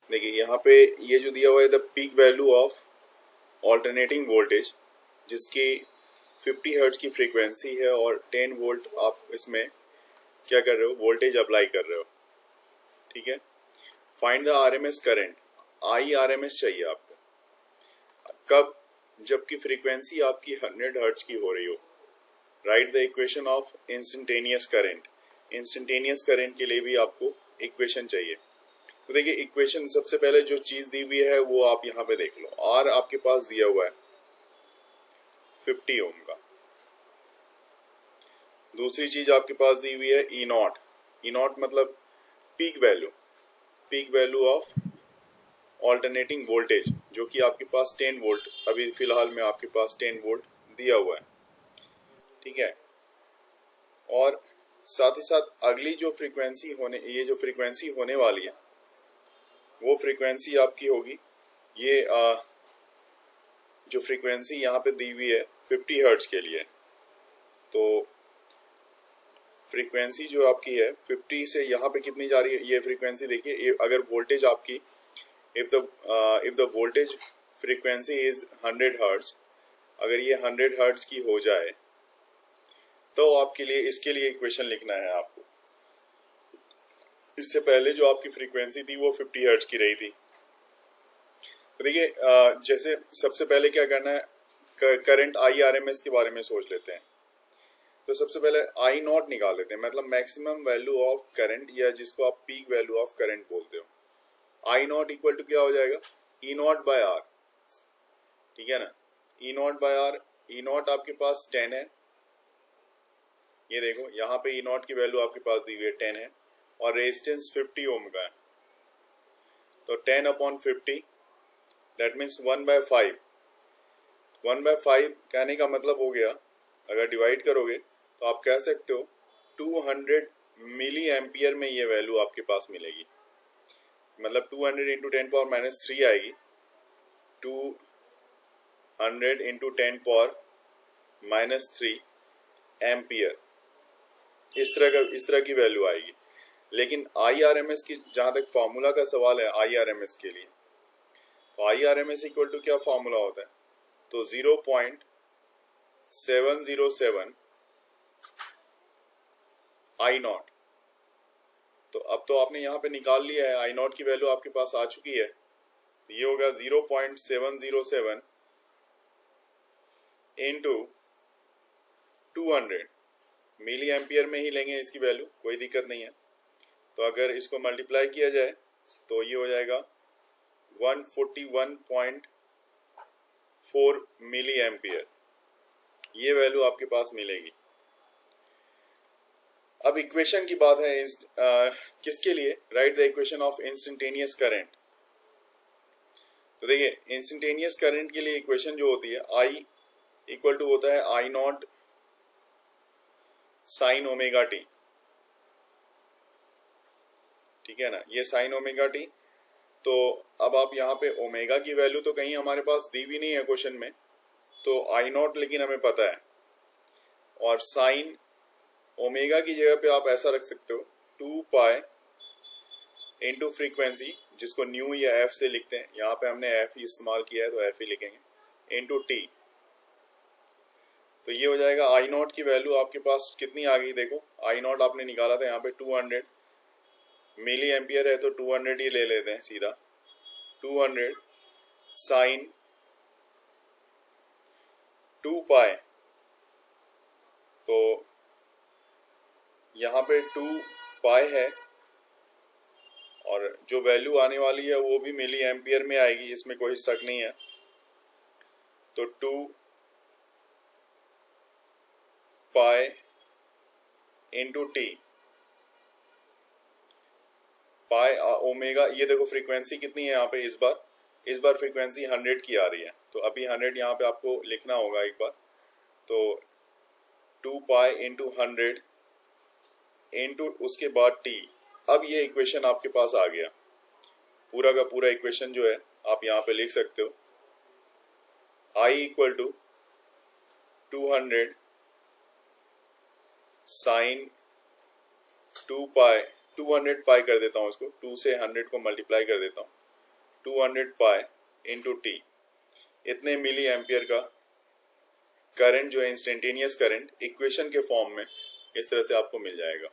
देखिए यहाँ पे ये जो दिया हुआ है the peak value of alternating voltage, जिसकी 50 हर्ट्ज की फ्रीक्वेंसी है और 10 वोल्ट आप इसमें क्या कर रहे हो, वोल्टेज अप्लाई कर रहे हो। ठीक है। Find the RMS current, IRMS चाहिए आपको। कब? जबकि फ्रीक्वेंसी आपकी 100 हर्ट्ज की हो रही हो। Right the equation of instantaneous current. Instantaneous current के लिए भी आपको इक्वेशन चाहिए। तो देखिए इक्वेशन, सबसे पहले जो चीज दी हुई है वो आप यहाँ पे देख लो। आर आपके पास दिया हुआ है 50 ओम का। दूसरी चीज आपके पास दी हुई है ई नॉट। ई नॉट मतलब peak value of alternating voltage, जो कि आपके पास 10 वोल्ट, अभी फिलहाल में आपके पास 10 वोल्ट दिया हुआ है। ठीक है। और साथ ही साथ अगली जो फ्रीक्वेंसी होने वाली है वो फ्रीक्वेंसी आपकी होगी ये जो फ्रीक्वेंसी यहाँ पे दी हुई है 50 हर्ट्ज के लिए। तो फ्रीक्वेंसी जो आपकी है 50 से यहाँ पे कितनी जा रही है ये फ्रीक्वेंसी, देखिए अगर वोल्टेज आपकी if the voltage frequency is 100 hertz, अगर ये 100 हर्ट्ज की हो जाए तो आपके लिए इसके लिए इक्वेशन लिखना है आपको। इससे पहले जो आपकी फ्रीक्वेंसी थी वो 50 हर्ट्ज की रही थी। तो देखिए जैसे सबसे पहले क्या करना है, करंट IRMS के बारे में सोच लेते हैं। तो सबसे पहले आई नॉट निकाल लेते हैं, मतलब मैक्सिमम वैल्यू ऑफ करंट, या जिसको आप पीक वैल्यू ऑफ करंट बोलते हो। आई नॉट इक्वल टू क्या हो जाएगा, ई नॉट बाय आर। ठीक है ना, e not by R. E not आपके पास 10 है, ये देखो यहाँ पे ई नॉट की वैल्यू आपके पास दी हुई है 10 है, और रेजिस्टेंस 50 ओम का है। तो 10/50 दैट मीन्स 1/5। 1/5 कहने का मतलब हो गया, अगर डिवाइड करोगे तो आप कह सकते हो 200 मिली एम्पियर में ये वैल्यू आपके पास मिलेगी। मतलब 200 इंटू 10⁻³ आएगी, 200 इंटू 10⁻³ एम्पियर। इस तरह की वैल्यू आएगी। लेकिन IRMS की जहां तक फार्मूला का सवाल है IRMS के लिए, तो IRMS इक्वल टू क्या फार्मूला होता है, तो 0.707 आई नॉट। तो अब तो आपने यहाँ पे निकाल लिया है, आई नॉट की वैल्यू आपके पास आ चुकी है। ये होगा 0.707 इंटू 200 मिली एम्पियर में ही लेंगे इसकी वैल्यू, कोई दिक्कत नहीं है। तो अगर इसको मल्टीप्लाई किया जाए तो ये हो जाएगा 141.4 मिली एम्पियर, ये वैल्यू आपके पास मिलेगी। अब इक्वेशन की बात है किसके लिए, right the equation of instantaneous current. तो देखिए इंस्टेंटेनियस करंट के लिए इक्वेशन जो होती है, I इक्वल टू होता है आई नॉट साइन ओमेगा टी। ठीक है ना, ये साइन ओमेगा टी। तो अब आप यहाँ पे ओमेगा की वैल्यू तो कहीं हमारे पास दी भी नहीं है क्वेश्चन में, तो आई नॉट लेकिन हमें पता है। और साइन ओमेगा की जगह पे आप ऐसा रख सकते हो 2 पाई इंटू फ्रीक्वेंसी, जिसको न्यू या एफ से लिखते हैं, यहाँ पे हमने एफ ही इस्तेमाल किया है तो एफ ही लिखेंगे, इंटू टी। तो ये हो जाएगा आई नॉट की वैल्यू आपके पास कितनी आ गई, देखो आई नॉट आपने निकाला था यहाँ पे 200 मिली एम्पियर है, तो 200 ही ले लेते हैं सीधा। 200 साइन 2 पाई, तो यहाँ पे 2 पाई है, और जो वैल्यू आने वाली है वो भी मिली एम्पियर में आएगी, इसमें कोई शक नहीं है। तो 2 pi into T pi omega. ये देखो फ्रीक्वेंसी कितनी है यहाँ पे, इस बार फ्रीक्वेंसी 100 की आ रही है, तो अभी 100 यहाँ पे आपको लिखना होगा एक बार। तो 2 पाई इंटू 100 इंटू उसके बाद टी। अब ये इक्वेशन आपके पास आ गया, पूरा का पूरा इक्वेशन जो है आप यहाँ पे लिख सकते हो। I इक्वल टू 200 साइन 2 पाई, 200 पाई कर देता हूँ इसको, 2 से 100 को मल्टीप्लाई कर देता हूँ, 200 पाई इंटू टी, इतने मिली एम्पियर का करंट जो है इंस्टेंटेनियस करंट इक्वेशन के फॉर्म में इस तरह से आपको मिल जाएगा।